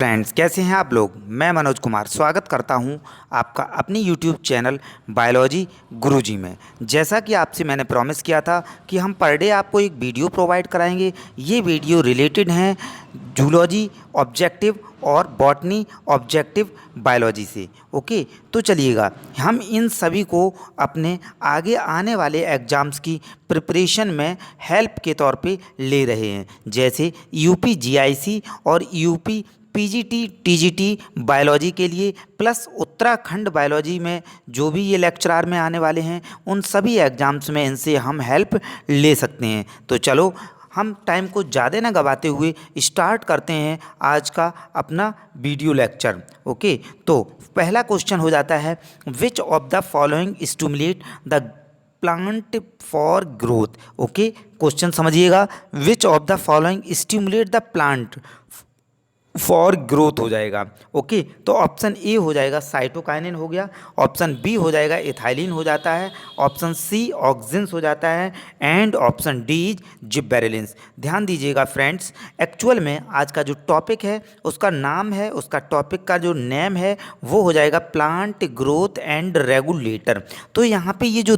Friends, कैसे हैं आप लोग। मैं मनोज कुमार स्वागत करता हूं आपका अपनी यूट्यूब चैनल बायोलॉजी गुरुजी में। जैसा कि आपसे मैंने प्रॉमिस किया था कि हम पर डे आपको एक वीडियो प्रोवाइड कराएंगे। ये वीडियो रिलेटेड हैं जूलॉजी ऑब्जेक्टिव और बॉटनी ऑब्जेक्टिव बायोलॉजी से। ओके, तो चलिएगा हम इन सभी को अपने आगे आने वाले एग्ज़ाम्स की प्रिपरेशन में हेल्प के तौर पे ले रहे हैं, जैसे यूपी जीआईसी और यूपी पीजीटी टीजीटी बायोलॉजी के लिए, प्लस उत्तराखंड बायोलॉजी में जो भी ये लेक्चरार में आने वाले हैं उन सभी एग्ज़ाम्स में इनसे हम हेल्प ले सकते हैं। तो चलो हम टाइम को ज़्यादा ना गवाते हुए स्टार्ट करते हैं आज का अपना वीडियो लेक्चर। ओके, तो पहला क्वेश्चन हो जाता है, which of the following stimulate the plant for growth. Okay, question समझिएगा, which of the following stimulate the plant for growth हो जाएगा। ओके, तो ऑप्शन ए हो जाएगा साइटोकाइनिन हो गया, ऑप्शन बी हो जाएगा एथाइलिन हो जाता है, ऑप्शन सी ऑक्सिन्स हो जाता है, एंड ऑप्शन डी इज जिबेरेलिन्स। ध्यान दीजिएगा फ्रेंड्स, एक्चुअल में आज का जो टॉपिक है उसका नाम है, उसका टॉपिक का जो नेम है वो हो जाएगा प्लांट ग्रोथ एंड रेगुलेटर। तो यहाँ पे ये जो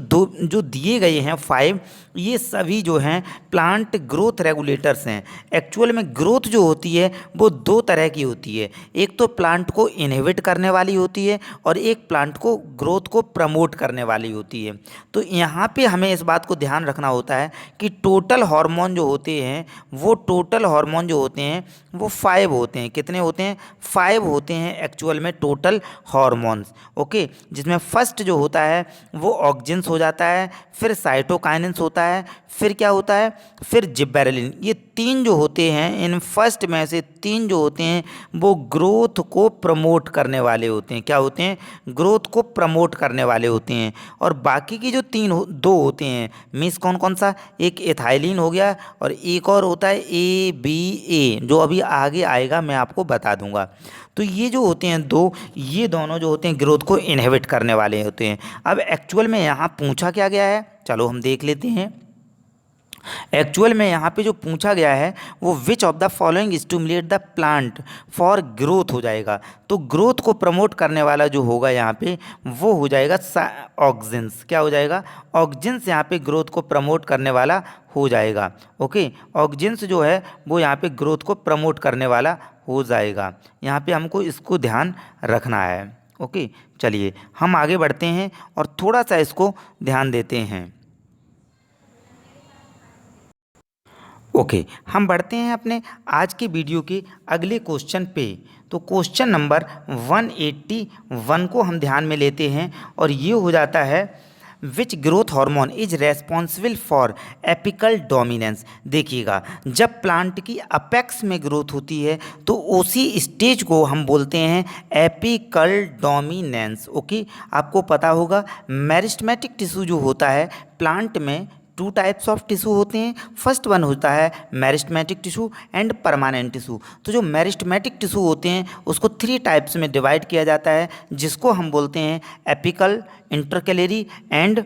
दिए गए हैं 5, ये सभी जो हैं प्लांट ग्रोथ रेगुलेटर्स हैं। एक्चुअल में ग्रोथ जो होती है वो दो तरह की होती है, एक तो प्लांट को इनहिबिट करने वाली होती है और एक प्लांट को ग्रोथ को प्रमोट करने वाली होती है। तो यहाँ पे हमें इस बात को ध्यान रखना होता है कि टोटल हार्मोन जो होते हैं वो 5 होते हैं। कितने होते हैं? 5 होते हैं एक्चुअल में टोटल हार्मोन्स। ओके, जिसमें फर्स्ट जो होता है वो ऑक्सिन्स हो जाता है, फिर साइटोकाइनिन्स होता है, फिर क्या होता है, फिर जिबेरेलिन। ये 3 जो होते हैं, इन फर्स्ट में से 3 जो होते हैं वो ग्रोथ को प्रमोट करने वाले होते हैं। क्या होते हैं? ग्रोथ को प्रमोट करने वाले होते हैं। और बाकी की जो 2 होते हैं, मीन्स कौन कौन सा, एक एथाइलिन हो गया और एक और होता है ABA, जो अभी आगे आएगा मैं आपको बता दूंगा। तो ये जो होते हैं 2, ये दोनों जो होते हैं ग्रोथ को इनहिबिट करने वाले होते हैं। अब एक्चुअल में यहाँ पूछा क्या गया है, चलो हम देख लेते हैं। एक्चुअल में यहाँ पे जो पूछा गया है वो विच of the following stimulate the plant for growth हो जाएगा। तो ग्रोथ को प्रमोट करने वाला जो होगा यहाँ पे वो हो जाएगा ऑक्सिन्स। क्या हो जाएगा? ऑक्सिन्स यहाँ पे ग्रोथ को प्रमोट करने वाला हो जाएगा। ओके, ऑक्सिन्स जो है वो यहाँ पे ग्रोथ को प्रमोट करने वाला हो जाएगा। यहाँ पे हमको इसको ध्यान रखना है। ओके, चलिए हम आगे बढ़ते हैं और थोड़ा सा इसको ध्यान देते हैं। ओके, हम बढ़ते हैं अपने आज के वीडियो के अगले क्वेश्चन पे। तो क्वेश्चन नंबर 181 को हम ध्यान में लेते हैं और ये हो जाता है, which growth hormone is responsible for apical dominance. देखिएगा, जब प्लांट की अपेक्स में ग्रोथ होती है तो उसी स्टेज को हम बोलते हैं एपिकल डोमिनेंस। ओके, आपको पता होगा मेरिस्टेमेटिक टिश्यू जो होता है प्लांट में 2 टाइप्स ऑफ टिश्यू होते हैं। फर्स्ट वन होता है meristematic tissue and permanent tissue. तो जो मेरिस्टेमेटिक टिश्यू होते हैं उसको 3 टाइप्स में डिवाइड किया जाता है, जिसको हम बोलते हैं apical, intercalary and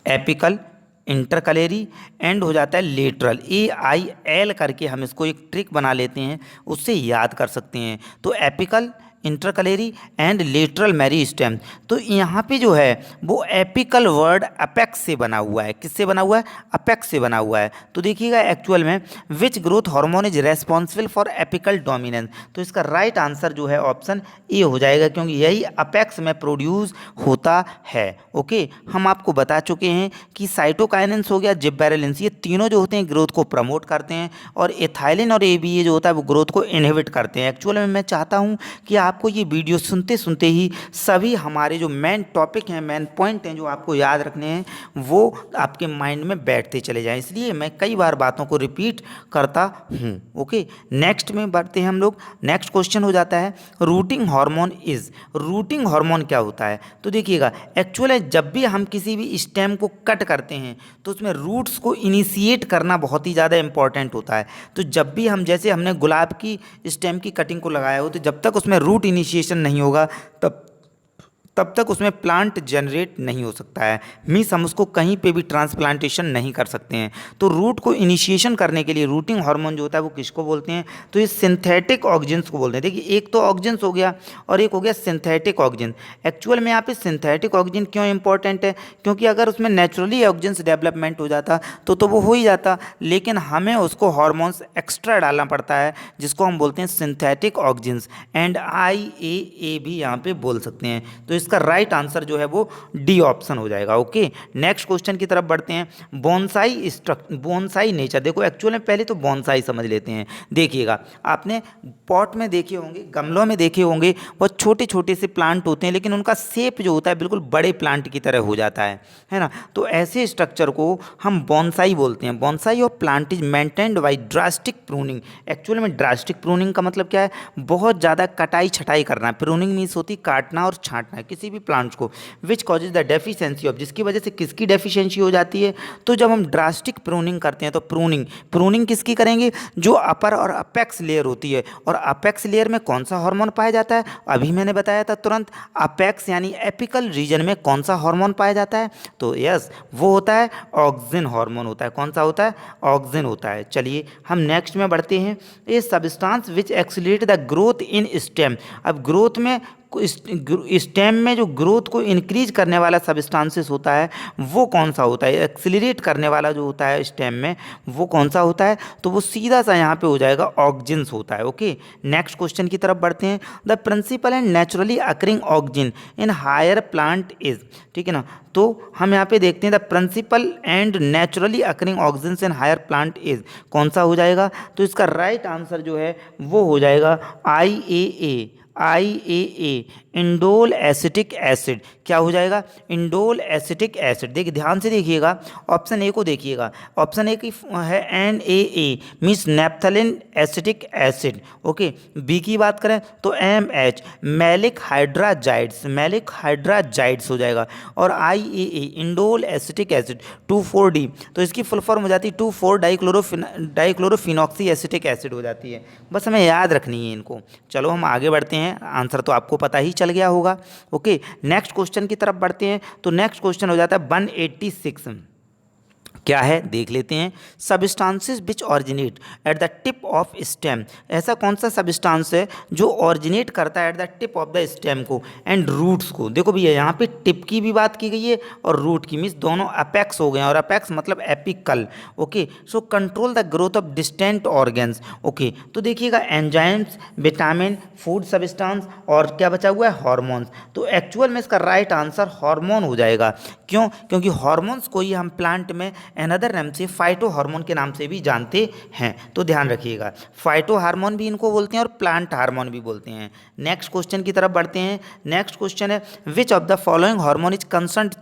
apical, intercalary and हो जाता है लेटरल। AIL करके हम इसको एक ट्रिक बना लेते हैं, उससे याद कर सकते हैं। तो apical, intercalary and lateral meristem. तो यहाँ पे जो है वो एपिकल वर्ड अपेक्स से बना हुआ है। किससे बना हुआ है? अपेक्स से बना हुआ है। तो देखिएगा एक्चुअल में which growth hormone is responsible for apical dominance. तो इसका राइट आंसर जो है ऑप्शन ए हो जाएगा, क्योंकि यही अपेक्स में प्रोड्यूस होता है। ओके, हम आपको बता चुके हैं कि साइटोकाइनिन्स हो गया, जिबेरेलिन्स, ये तीनों जो होते हैं ग्रोथ को प्रमोट करते हैं, और एथाइलिन और ABA जो होता है वो ग्रोथ को इनहिबिट करते हैं। एक्चुअल में मैं चाहता हूँ कि आपको ये वीडियो सुनते सुनते ही सभी हमारे जो मेन टॉपिक हैं, मेन पॉइंट हैं जो आपको याद रखने हैं, वो आपके माइंड में बैठते चले जाएं। इसलिए मैं कई बार बातों को रिपीट करता हूँ। ओके, नेक्स्ट में बढ़ते हैं हम लोग। नेक्स्ट क्वेश्चन हो जाता है, routing hormone is. Routing hormone क्या होता है? तो देखिएगा, एक्चुअली जब भी हम किसी भी स्टेम को कट करते हैं तो उसमें रूट्स को इनिशिएट करना बहुत ही ज़्यादा इंपॉर्टेंट होता है। तो जब भी हम, जैसे हमने गुलाब की स्टेम की कटिंग को लगाया हो, तो जब तक उसमें रूट इनिशिएशन नहीं होगा तब तक उसमें प्लांट जनरेट नहीं हो सकता है। मीन्स हम उसको कहीं पे भी ट्रांसप्लांटेशन नहीं कर सकते हैं। तो रूट को इनिशिएशन करने के लिए रूटिंग हार्मोन जो होता है वो किसको बोलते हैं, तो ये सिंथेटिक ऑक्जिन्स को बोलते हैं। देखिए एक तो ऑक्जिन्स हो गया और एक हो गया सिंथेटिक ऑक्जिन। एक्चुअल में यहाँ पे सिंथेटिक ऑक्जिन क्यों इंपॉर्टेंट है, क्योंकि अगर उसमें नेचुरली ऑक्जिन्स डेवलपमेंट हो जाता तो वो हो ही जाता, लेकिन हमें उसको हार्मोन्स एक्स्ट्रा डालना पड़ता है जिसको हम बोलते हैं सिंथेटिक ऑक्जिन्स। एंड IAA भी यहाँ पे बोल सकते हैं। तो इसका राइट आंसर जो है वो डी ऑप्शन हो जाएगा। ओके, नेक्स्ट क्वेश्चन की तरफ बढ़ते हैं। Bonsai nature. देखो एक्चुअल में पहले तो बोनसाई समझ लेते हैं। देखिएगा आपने पॉट में देखे होंगे, गमलों में देखे होंगे, बहुत छोटे छोटे से प्लांट होते हैं लेकिन उनका शेप जो होता है बिल्कुल बड़े प्लांट की तरह हो जाता है ना। तो ऐसे स्ट्रक्चर को हम बोनसाई बोलते हैं। Bonsai of plant is maintained by drastic pruning. Actual में ड्रास्टिक प्रूनिंग का मतलब क्या है, बहुत ज़्यादा कटाई छटाई करना। प्रूनिंग मीन्स होती काटना और छांटना किसी भी प्लांट्स को, which causes the deficiency of, जिसकी वजह से किसकी डेफिशिएंसी हो जाती है। तो जब हम ड्रास्टिक प्रूनिंग करते हैं तो प्रूनिंग किसकी करेंगे, जो अपर और अपेक्स लेयर होती है। और अपेक्स लेयर में कौन सा हार्मोन पाया जाता है, अभी मैंने बताया था तुरंत, अपेक्स यानी एपिकल रीजन में कौन सा हार्मोन पाया जाता है, तो यस वो होता है ऑक्सिन हार्मोन होता है। कौन सा होता है, ऑक्सिन होता है। चलिए हम नेक्स्ट में बढ़ते हैं। A substance which accelerate the growth in stem. अब ग्रोथ में स्टेम में जो ग्रोथ को इंक्रीज करने वाला सब्सटेंसेस होता है वो कौन सा होता है, एक्सीलरेट करने वाला जो होता है स्टेम में वो कौन सा होता है, तो वो सीधा सा यहाँ पे हो जाएगा ऑक्जिन्स होता है। ओके, नेक्स्ट क्वेश्चन की तरफ बढ़ते हैं। The principal and naturally occurring auxin in higher plant is, ठीक है ना। तो हम यहाँ पे देखते हैं the principal and naturally occurring auxins in higher plant is कौन सा हो जाएगा, तो इसका राइट आंसर जो है वो हो जाएगा IAA इंडोल एसिटिक एसिड। क्या हो जाएगा, इंडोल एसिटिक एसिड। देखिए ध्यान से देखिएगा, ऑप्शन ए को देखिएगा। ऑप्शन ए की है NaA means naphthalene acetic acid. Okay, B की बात करें तो MH मैलिक हाइड्राजाइड्स हो जाएगा। और IAA indole acetic acid 2,4-D, तो इसकी फुल फॉर्म हो जाती है 2,4-डाइक्लोरोफिनॉक्सी एसिटिक एसिड हो जाती है। बस हमें याद रखनी है इनको। चलो हम आगे बढ़ते हैं, आंसर तो आपको पता ही चल गया होगा। ओके, नेक्स्ट क्वेश्चन की तरफ बढ़ते हैं। तो नेक्स्ट क्वेश्चन हो जाता है 186। क्या है देख लेते हैं। Substances which originate at the tip of stem. ऐसा कौन सा सब्सटेंस है जो ऑरिजिनेट करता है at the tip of the stem को एंड रूट्स को। देखो भैया यहाँ पे टिप की भी बात की गई है और रूट की, मीन्स दोनों अपेक्स हो गए हैं, और अपेक्स मतलब apical. Okay, so control the growth of distant organs. Okay, तो देखिएगा एंजाइम्स, विटामिन, फूड सब्सटेंस और क्या बचा हुआ है, हार्मोन्स। तो एक्चुअल में इसका राइट आंसर हार्मोन हो जाएगा। क्यों, क्योंकि हार्मोन्स को ही हम प्लांट में अनदर नाम से फाइटो हार्मोन के नाम से भी जानते हैं। तो ध्यान रखिएगा, फाइटो हार्मोन भी इनको बोलते हैं और प्लांट हार्मोन भी बोलते हैं। नेक्स्ट क्वेश्चन की तरफ बढ़ते हैं। नेक्स्ट क्वेश्चन है which of the following hormone is concerned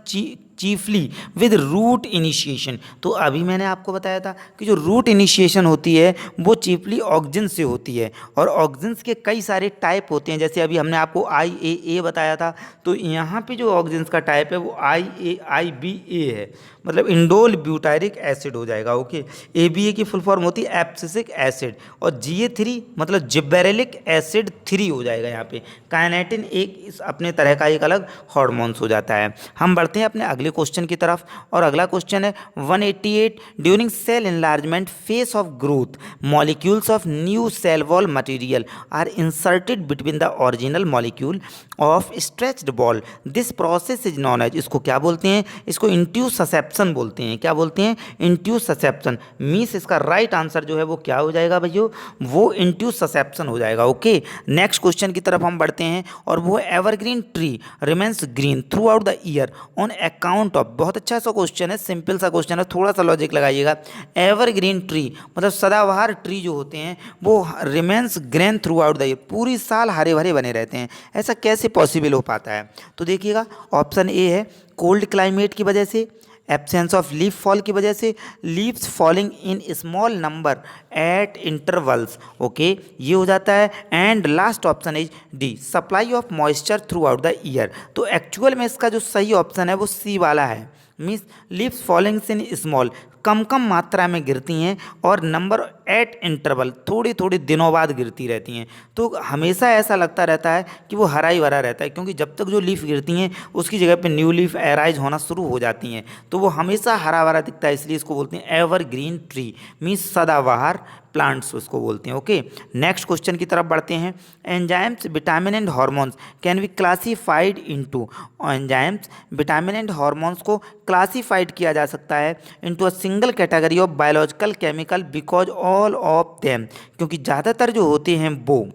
chiefly with root initiation. तो अभी मैंने आपको बताया था कि जो रूट इनिशिएशन होती है वो चीफली ऑक्जिन से होती है, और ऑक्जिन्स के कई सारे टाइप होते हैं। जैसे अभी हमने आपको IAA बताया था, तो यहाँ पे जो ऑक्जिन्स का टाइप है वो IBA है, मतलब इंडोल ब्यूटायरिक एसिड हो जाएगा। ओके, ABA की फुल फॉर्म होती है एब्सिसिक एसिड, और GA3 मतलब जिब्बेरेलिक एसिड 3 हो जाएगा। यहाँ पे काइनेटिन एक अपने तरह का एक अलग हार्मोन्स हो जाता है। हम बढ़ते हैं अपने अगले क्वेश्चन की तरफ, और अगला क्वेश्चन है 188। During cell enlargement phase of growth molecules of new cell wall material are inserted between the original molecule of stretched ball. This process is known as, इसको क्या बोलते हैं, इसको इंट्यूस ससेप्शन बोलते हैं। क्या बोलते हैं, इंट्यूस ससेप्शन। मीन्स इसका राइट आंसर जो है वो क्या हो जाएगा भैया, वो इंट्यूस ससेप्शन हो जाएगा। ओके, नेक्स्ट क्वेश्चन की तरफ हम बढ़ते हैं, और वो evergreen tree remains green through out the year on account of. बहुत अच्छा सा क्वेश्चन है, सिंपल सा क्वेश्चन है, थोड़ा सा लॉजिक लगाइएगा। एवरग्रीन ट्री मतलब सदाबहार ट्री जो होते हैं वो remains green through out the year, पूरी साल हरे भरे बने रहते हैं। ऐसा कैसे पॉसिबल हो पाता है, तो देखिएगा ऑप्शन ए है कोल्ड क्लाइमेट की वजह से, एब्सेंस ऑफ लीफ फॉल की वजह से, leaves falling in small number eight intervals. Okay, ये हो जाता है। And last option is D supply of moisture through out the year. तो एक्चुअल में इसका जो सही ऑप्शन है वो सी वाला है। Means leaves falling in small, कम कम मात्रा में गिरती हैं, और नंबर एट इंटरवल, थोड़ी थोड़ी दिनों बाद गिरती रहती हैं। तो हमेशा ऐसा लगता रहता है कि वो हरा ही भरा रहता है, क्योंकि जब तक जो लीफ गिरती हैं उसकी जगह पे न्यू लीफ एराइज होना शुरू हो जाती हैं, तो वो हमेशा हरा भरा दिखता है, इसलिए इसको बोलते हैं एवरग्रीन ट्री, मीन्स सदाबहार प्लांट्स उसको बोलते हैं। ओके, नेक्स्ट क्वेश्चन की तरफ बढ़ते हैं। Enzymes, vitamin and hormones can be classified into, enzymes, vitamin and hormones को क्लासिफाइड किया जा सकता है into a single category of biological chemical because all of them, क्योंकि ज़्यादातर जो होते हैं वो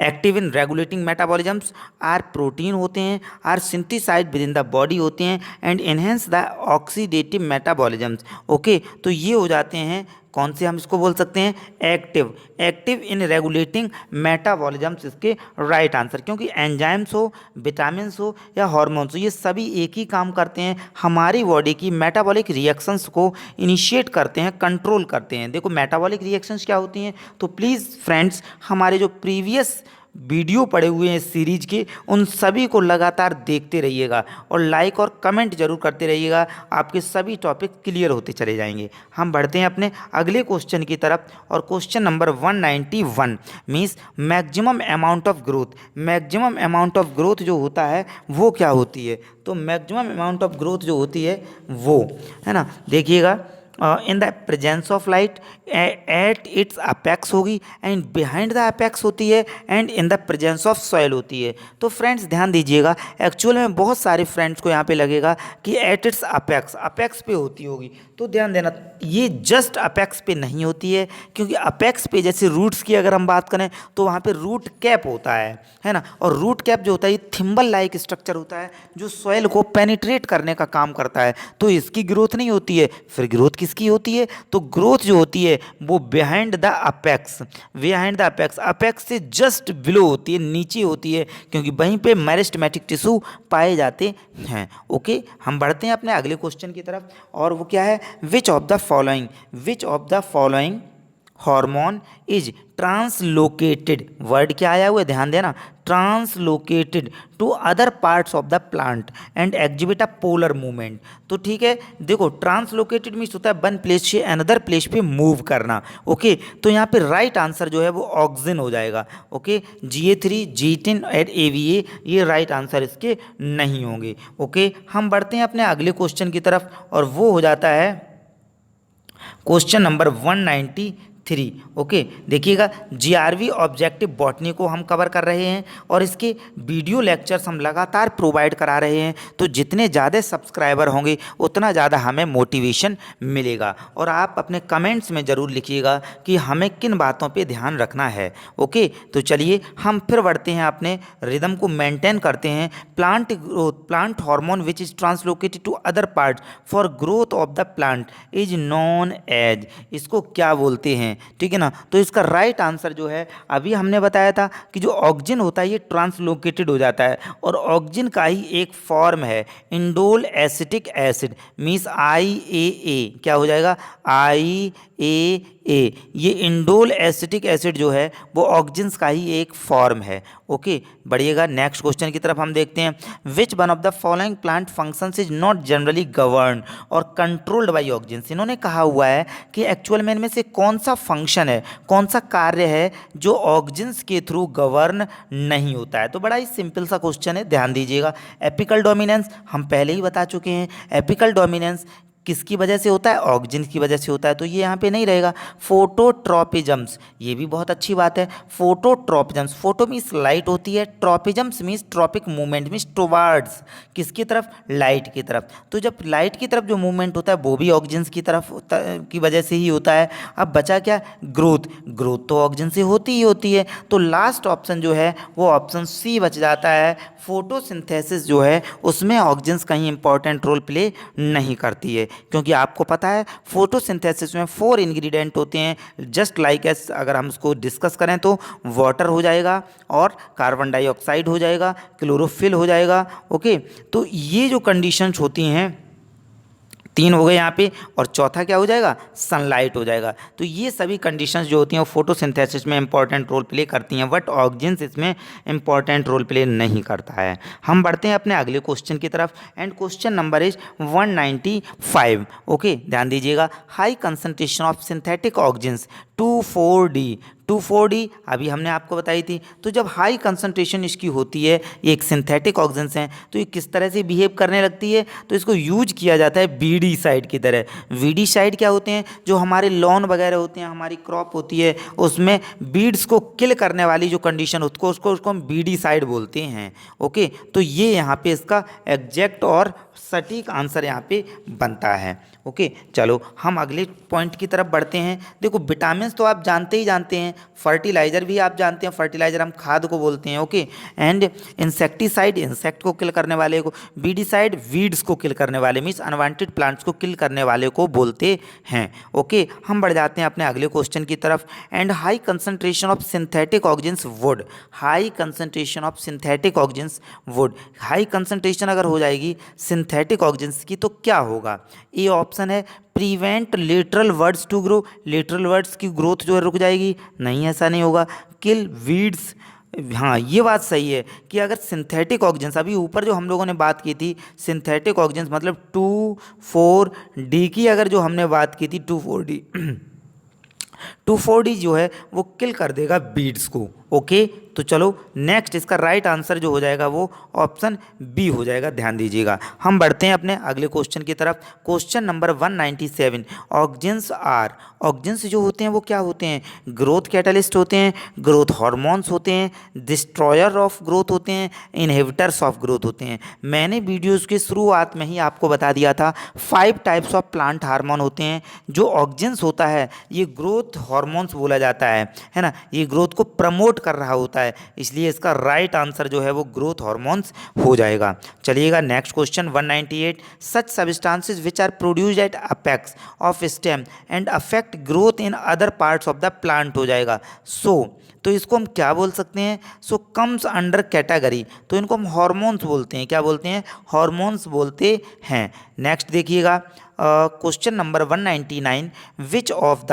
active in regulating metabolisms, are protein होते हैं, are synthesized within the body होते हैं and enhance the oxidative metabolisms. Okay, तो ये हो जाते हैं कौन से, हम इसको बोल सकते हैं active, active in regulating metabolisms इसके राइट आंसर, क्योंकि एंजाइम्स हो, विटामिन्स हो या हार्मोन्स हो, ये सभी एक ही काम करते हैं, हमारी बॉडी की मेटाबॉलिक रिएक्शंस को इनिशिएट करते हैं, कंट्रोल करते हैं। देखो मेटाबॉलिक रिएक्शंस क्या होती हैं, तो प्लीज़ फ्रेंड्स हमारे जो प्रीवियस वीडियो पड़े हुए हैं इस सीरीज के, उन सभी को लगातार देखते रहिएगा और लाइक और कमेंट जरूर करते रहिएगा, आपके सभी टॉपिक क्लियर होते चले जाएंगे। हम बढ़ते हैं अपने अगले क्वेश्चन की तरफ, और question number 191 means maximum amount of growth. Maximum amount of growth जो होता है वो क्या होती है, तो मैक्सिमम अमाउंट ऑफ ग्रोथ जो होती है वो है ना, देखिएगा in the presence of light at its apex होगी, एंड बिहाइंड द अपेक्स होती है, and in the presence of soil होती है। तो फ्रेंड्स ध्यान दीजिएगा, एक्चुअल में बहुत सारे फ्रेंड्स को यहाँ पे लगेगा कि एट इट्स अपेक्स, अपेक्स पे होती होगी, तो ध्यान देना ये जस्ट अपेक्स पे नहीं होती है, क्योंकि अपेक्स पे जैसे रूट्स की अगर हम बात करें तो वहाँ पे रूट कैप होता है ना, और रूट कैप जो होता है ये थिम्बल लाइक स्ट्रक्चर होता है जो सॉइल को पेनिट्रेट करने का काम करता है, तो इसकी ग्रोथ नहीं होती है। फिर ग्रोथ किसकी होती है, तो ग्रोथ जो होती है वो behind the apex, behind the apex, apex से जस्ट बिलो होती है, नीचे होती है, क्योंकि वहीं पे मेरिस्टेमेटिक टिश्यू पाए जाते हैं। ओके, हम बढ़ते हैं अपने अगले क्वेश्चन की तरफ, और वो क्या है, which of the following hormone is translocated, word क्या आया हुआ है ध्यान देना, translocated to other parts of the plant and exhibit a polar movement. तो ठीक है, देखो ट्रांसलोकेटेड मीन्स होता है वन प्लेस से अनदर प्लेस पे मूव करना। ओके, तो यहाँ पे राइट आंसर जो है वो ऑक्सिन हो जाएगा। ओके, Ga3, G10 और AVA ये राइट आंसर इसके नहीं होंगे। ओके, हम बढ़ते हैं अपने अगले क्वेश्चन की तरफ, और वो हो जाता है क्वेश्चन नंबर 193। ओके, देखिएगा GRV ऑब्जेक्टिव बॉटनी को हम कवर कर रहे हैं, और इसके वीडियो लेक्चर्स हम लगातार प्रोवाइड करा रहे हैं, तो जितने ज़्यादा सब्सक्राइबर होंगे उतना ज़्यादा हमें मोटिवेशन मिलेगा। और आप अपने कमेंट्स में ज़रूर लिखिएगा कि हमें किन बातों पे ध्यान रखना है। ओके, तो चलिए हम फिर बढ़ते हैं, अपने रिदम को मेंटेन करते हैं। Plant growth, plant hormone which is translocated to other part for growth of the plant is known as, इसको क्या बोलते हैं, ठीक है ना। तो इसका राइट आंसर जो है, अभी हमने बताया था कि जो ऑक्सिन होता है ये ट्रांसलोकेटेड हो जाता है, और ऑक्सिन का ही एक फॉर्म है indole acetic acid, means IAA, क्या हो जाएगा IAA। ये इंडोल एसिटिक एसिड जो है वो ऑक्सिन्स का ही एक फॉर्म है। ओके, बढ़िएगा नेक्स्ट क्वेश्चन की तरफ हम देखते हैं। Which one of the following plant functions is not generally govern और कंट्रोल्ड बाय ऑक्सिन्स। इन्होंने कहा हुआ है कि एक्चुअल में इनमें से कौन सा फंक्शन है, कौन सा कार्य है जो ऑक्सिन्स के थ्रू गवर्न नहीं होता है। तो बड़ा ही सिंपल सा क्वेश्चन है, ध्यान दीजिएगा। एपिकल डोमिनेंस हम पहले ही बता चुके हैं, एपिकल डोमिनेंस किसकी वजह से होता है, ऑक्सिन की वजह से होता है, तो ये यहाँ पे नहीं रहेगा। फोटोट्रॉपिजम्स, ये भी बहुत अच्छी बात है। फोटोट्रॉपिजम्स, फोटो मीन्स लाइट होती है, tropisms means tropic movement means towards, किसकी तरफ, लाइट की तरफ। तो जब लाइट की तरफ जो मूवमेंट होता है वो भी ऑक्सिन्स की तरफ की वजह से ही होता है। अब बचा क्या, ग्रोथ, ग्रोथ तो ऑक्सिन से होती ही होती है। तो लास्ट ऑप्शन जो है वो ऑप्शन सी बच जाता है। फोटोसिंथेसिस जो है उसमें ऑक्सिन्स कहीं इंपॉर्टेंट रोल प्ले नहीं करती है, क्योंकि आपको पता है फोटोसिंथेसिस में 4 इंग्रेडिएंट होते हैं, जस्ट लाइक एस अगर हम उसको डिस्कस करें तो वाटर हो जाएगा, और कार्बन डाइऑक्साइड हो जाएगा, क्लोरोफिल हो जाएगा। ओके, तो ये जो कंडीशंस होती हैं तीन हो गए यहाँ पे, और चौथा क्या हो जाएगा, सनलाइट हो जाएगा। तो ये सभी कंडीशंस जो होती हैं वो फोटोसिंथेसिस में इंपॉर्टेंट रोल प्ले करती हैं, बट ऑक्सीजन इसमें इंपॉर्टेंट रोल प्ले नहीं करता है। हम बढ़ते हैं अपने अगले क्वेश्चन की तरफ, and question number is 195। Okay, ध्यान दीजिएगा। High concentration of synthetic oxygen 2,4-D, 2,4-D अभी हमने आपको बताई थी। तो जब हाई कंसंट्रेशन इसकी होती है, ये एक सिंथेटिक ऑक्सीजन है, तो ये किस तरह से बिहेव करने लगती है, तो इसको यूज किया जाता है बीडी साइड की तरह। वीडी साइड क्या होते हैं, जो हमारे लॉन वगैरह होते हैं, हमारी क्रॉप होती है, उसमें बीड्स को किल करने वाली जो कंडीशन उसको हम बीडी साइड बोलते हैं। ओके, तो ये यहाँ पे इसका एग्जैक्ट और सटीक आंसर यहाँ पे बनता है। ओके, चलो हम अगले पॉइंट की तरफ बढ़ते हैं। देखो, विटामिन तो आप जानते ही जानते हैं, फर्टिलाइजर भी आप जानते हैं, फर्टिलाइजर हम खाद को बोलते हैं। ओके, एंड इंसेक्टिसाइड इंसेक्ट को किल करने वाले को, बीडीसाइड वीड्स को किल करने वाले, मीन्स अनवांटेड प्लांट्स को किल करने वाले को बोलते हैं। ओके, हम बढ़ जाते हैं अपने अगले क्वेश्चन की तरफ। And high concentration of synthetic auxin would, high concentration of synthetic auxin would, high concentration अगर हो जाएगी सिंथेटिक ऑक्सीजन की तो क्या होगा। ए ऑप्शन है prevent lateral buds to grow, lateral buds की ग्रोथ जो है रुक जाएगी, नहीं ऐसा नहीं होगा। किल वीड्स, हाँ ये बात सही है कि अगर सिंथेटिक ऑक्सीजन, अभी ऊपर जो हम लोगों ने बात की थी सिंथेटिक ऑक्सीजन मतलब 2,4-D की, अगर जो हमने बात की थी 2,4-D 2,4-D जो है वो किल कर देगा बीड्स को। ओके, तो चलो नेक्स्ट इसका राइट आंसर जो हो जाएगा वो ऑप्शन बी हो जाएगा, ध्यान दीजिएगा। हम बढ़ते हैं अपने अगले क्वेश्चन की तरफ। Question number 197। Auxins are, auxins जो होते हैं वो क्या होते हैं, ग्रोथ कैटलिस्ट होते हैं, ग्रोथ हार्मोन्स होते हैं, डिस्ट्रॉयर ऑफ ग्रोथ होते हैं, इनहिबिटर्स ऑफ ग्रोथ होते हैं। मैंने वीडियोज़ की शुरुआत में ही आपको बता दिया था 5 टाइप्स ऑफ प्लांट हार्मोन होते हैं। जो ऑक्सीजन्स होता है ये ग्रोथ हार्मोन्स बोला जाता है ना, ये ग्रोथ को प्रमोट कर रहा होता है, इसलिए इसका राइट आंसर जो है वो ग्रोथ हार्मोन्स हो जाएगा। चलिएगा next question 198। Such substances which are produced at apex of stem and affect growth in other parts of the plant हो जाएगा। तो इसको हम क्या बोल सकते हैं, कम्स अंडर कैटेगरी, तो इनको हम हार्मोन्स बोलते हैं। क्या बोलते हैं, हार्मोन्स बोलते हैं। नेक्स्ट देखिएगा question number 199। Which of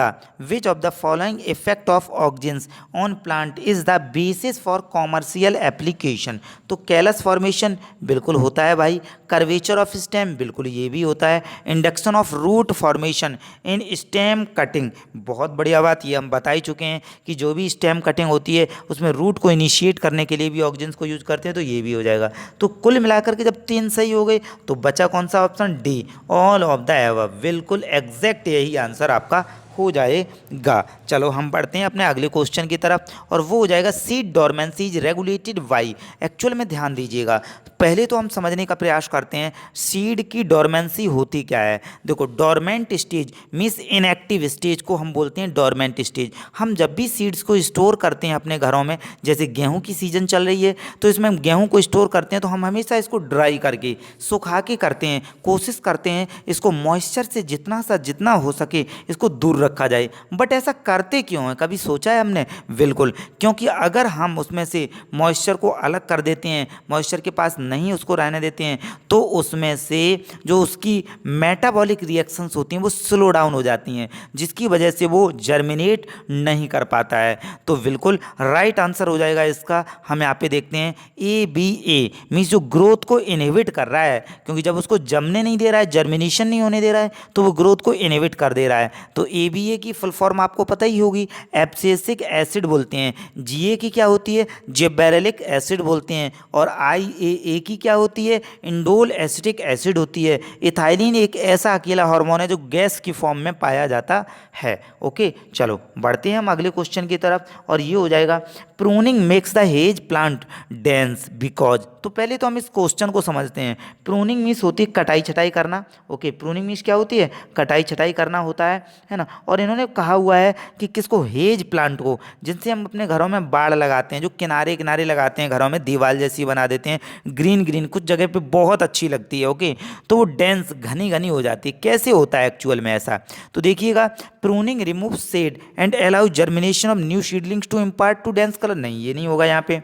the following effect of oxygens on plant is the basis for commercial application. तो कैलस फॉर्मेशन बिल्कुल होता है भाई, कर्वेचर ऑफ स्टेम बिल्कुल ये भी होता है, induction of root formation in stem cutting, बहुत बढ़िया बात, ये हम बता ही चुके हैं कि जो भी स्टेम कटिंग होती है उसमें रूट को इनिशिएट करने के लिए भी ऑक्सीजन्स को यूज करते हैं, तो ये भी हो जाएगा। तो कुल मिलाकर के जब 3 सही हो गए तो बचा कौन सा option, D, all of the above, बिल्कुल एग्जैक्ट यही आंसर आपका हो जाएगा। चलो हम बढ़ते हैं अपने अगले क्वेश्चन की तरफ, और वो हो जाएगा seed dormancy is regulated by. Actual में ध्यान दीजिएगा, पहले तो हम समझने का प्रयास करते हैं सीड की डोरमेंसी होती क्या है। देखो, dormant stage means inactive stage को हम बोलते हैं डोरमेंट स्टेज। हम जब भी सीड्स को स्टोर करते हैं अपने घरों में, जैसे गेहूं की सीजन चल रही है तो इसमें हम गेहूं को स्टोर करते हैं, तो हम हमेशा इसको ड्राई करके सुखा के करते हैं, कोशिश करते हैं इसको मॉइस्चर से जितना हो सके इसको दूर रखा जाए। बट ऐसा करते क्यों है, कभी सोचा है हमने? बिल्कुल, क्योंकि अगर हम उसमें से मॉइस्चर को अलग कर देते हैं, मॉइस्चर के पास नहीं उसको रहने देते हैं, तो उसमें से जो उसकी मेटाबॉलिक रिएक्शंस होती हैं वो स्लो डाउन हो जाती हैं, जिसकी वजह से वो जर्मिनेट नहीं कर पाता है। तो बिल्कुल राइट आंसर हो जाएगा इसका। हम यहाँ पे देखते हैं ABA मीन्स जो ग्रोथ को इनहिबिट कर रहा है, क्योंकि जब उसको जमने नहीं दे रहा है, जर्मिनेशन नहीं होने दे रहा है, तो वो ग्रोथ को इनहिबिट कर दे रहा है। तो ABA की फुल फॉर्म आपको पता ही होगी, एब्सिसिक एसिड बोलते हैं। GA की क्या होती है, जिबेरेलिक एसिड बोलते हैं। और IAA की क्या होती है, इंडोल एसिटिक एसिड होती है। इथाइलिन एक ऐसा अकेला हार्मोन है जो गैस की फॉर्म में पाया जाता है। ओके, चलो बढ़ते हैं हम अगले क्वेश्चन की तरफ, और ये हो जाएगा pruning makes the hedge plant dense because. तो पहले तो हम इस क्वेश्चन को समझते हैं। प्रूनिंग मीन्स होती है कटाई छटाई करना। ओके, प्रूनिंग मीन्स क्या होती है, कटाई छटाई करना होता है ना। और इन्होंने कहा हुआ है कि किसको, हेज प्लांट को, जिनसे हम अपने घरों में बाड़ लगाते हैं, जो किनारे किनारे लगाते हैं घरों में, दीवार जैसी बना देते हैं, ग्रीन ग्रीन, कुछ जगह पे बहुत अच्छी लगती है। ओके, तो वो डेंस घनी घनी हो जाती है। कैसे होता है एक्चुअल में ऐसा, तो देखिएगा, pruning remove shade and allow germination of new seedlings to impart to dense colour. नहीं, ये नहीं होगा यहाँ पे।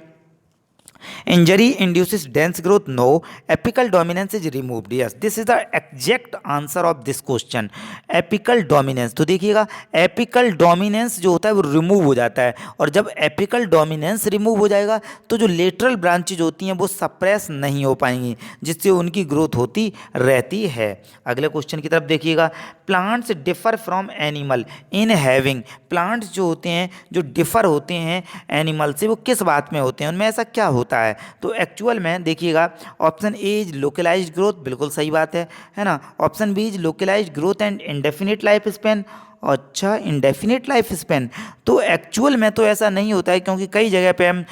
Injury induces dense growth. No. Apical dominance is removed. Yes, this is the exact answer of this question. Apical dominance, तो देखिएगा apical dominance जो होता है वो रिमूव हो जाता है, और जब एपिकल डोमिनेंस रिमूव हो जाएगा तो जो लेटरल ब्रांचेज होती हैं वो सप्रेस नहीं हो पाएंगी, जिससे उनकी ग्रोथ होती रहती है। अगले क्वेश्चन की तरफ देखिएगा। Plants differ from animal in having, plants जो होते हैं जो डिफर होते हैं एनिमल से, वो किस बात में होते हैं, उनमें ऐसा क्या होता है? तो एक्चुअल में देखिएगा option A is localised growth, बिल्कुल सही बात है ना। Option B is localised growth and indefinite life span. अच्छा, इंडेफिनिट लाइफ स्पेन, तो एक्चुअल में तो ऐसा नहीं होता है, क्योंकि कई जगह पे हम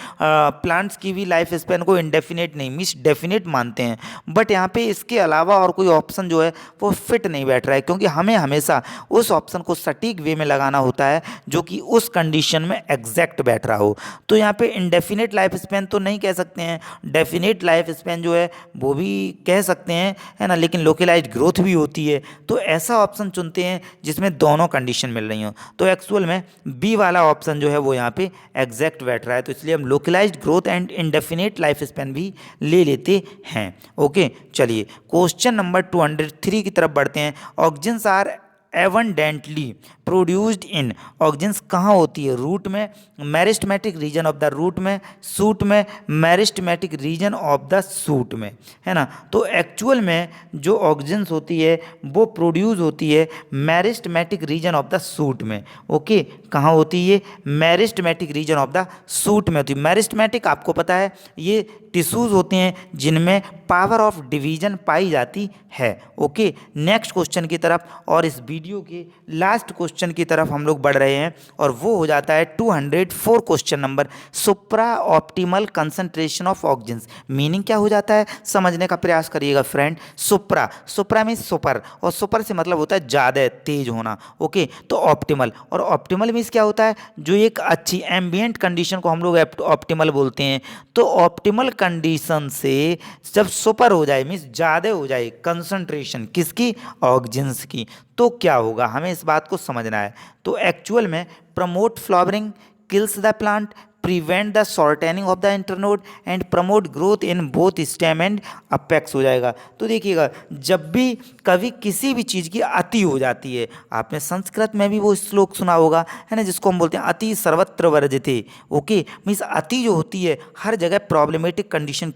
प्लांट्स की भी लाइफ स्पेन को इंडेफिनिट नहीं मीन्स डेफिनिट मानते हैं, बट यहाँ पे इसके अलावा और कोई ऑप्शन जो है वो फिट नहीं बैठ रहा है, क्योंकि हमें हमेशा उस ऑप्शन को सटीक वे में लगाना होता है जो कि उस कंडीशन में एग्जैक्ट बैठ रहा हो। तो यहाँ पे इंडेफिनिट लाइफ स्पेन तो नहीं कह सकते हैं, डेफिनिट लाइफ स्पेन जो है वो भी कह सकते हैं, है ना, लेकिन लोकलाइज्ड ग्रोथ भी होती है, तो ऐसा ऑप्शन चुनते हैं जिसमें दोनों कंडीशन मिल रही हो। तो एक्चुअल में बी वाला ऑप्शन जो है वो यहाँ पे एग्जैक्ट बैठ रहा है, तो इसलिए हम localised growth and indefinite life span भी ले लेते हैं। ओके, चलिए क्वेश्चन नंबर 203 की तरफ बढ़ते हैं। Auxins are abundantly produced in, auxins कहाँ होती है? रूट में, meristematic region of the root में, सूट में, meristematic region of the shoot में, है ना। तो एक्चुअल में जो ऑक्सीजन्स होती है वो प्रोड्यूस होती है meristematic region of the shoot में। ओके, कहाँ होती है? Meristematic region of the shoot में होती है। मेरिस्टेमेटिक आपको पता है ये टिश्यूज़ होते हैं जिनमें पावर ऑफ डिवीजन पाई जाती है। ओके, नेक्स्ट क्वेश्चन की तरफ, और इस वीडियो के लास्ट क्वेश्चन की तरफ हम लोग बढ़ रहे हैं, और वो हो जाता है 204 question number, supra optimal concentration of oxygens. Meaning क्या हो जाता है समझने का प्रयास करिएगा फ्रेंड। सुप्रा, सुप्रा मीन्स सुपर, और सुपर से मतलब होता है ज़्यादा तेज होना। ओके, तो ऑप्टिमल, और ऑप्टिमल मीन्स क्या होता है? जो एक अच्छी एम्बियंट कंडीशन को हम लोग ऑप्टिमल बोलते हैं। तो ऑप्टिमल कंडीशन से जब सुपर हो जाए मीन्स ज़्यादा हो जाए कंसंट्रेशन किसकी? ऑक्सीजन्स की, तो क्या होगा हमें इस बात को समझना है। तो एक्चुअल में promote flowering, kills the plant, prevent the shortening of the internode and promote growth in both stem and apex हो जाएगा। तो देखिएगा जब भी कभी किसी भी चीज़ की अति हो जाती है, आपने संस्कृत में भी वो श्लोक सुना होगा, है ना, जिसको हम बोलते हैं अति सर्वत्र वर्जते। ओके, मीन्स अति जो होती है हर जगह प्रॉब्लमेटिक कंडीशन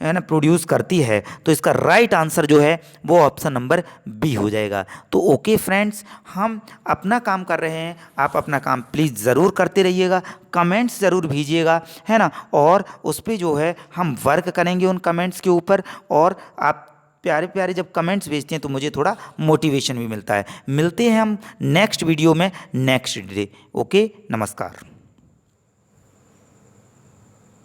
है ना प्रोड्यूस करती है। तो इसका राइट आंसर जो है वो ऑप्शन नंबर बी हो जाएगा। तो ओके फ्रेंड्स, हम अपना काम कर रहे हैं, आप अपना काम प्लीज़ ज़रूर करते रहिएगा, कमेंट्स ज़रूर भेजिएगा, है ना, और उस पर जो है हम वर्क करेंगे उन कमेंट्स के ऊपर। और आप प्यारे प्यारे जब कमेंट्स भेजते हैं तो मुझे थोड़ा मोटिवेशन भी मिलता है। मिलते हैं हम नेक्स्ट वीडियो में नेक्स्ट डे। ओके, नमस्कार।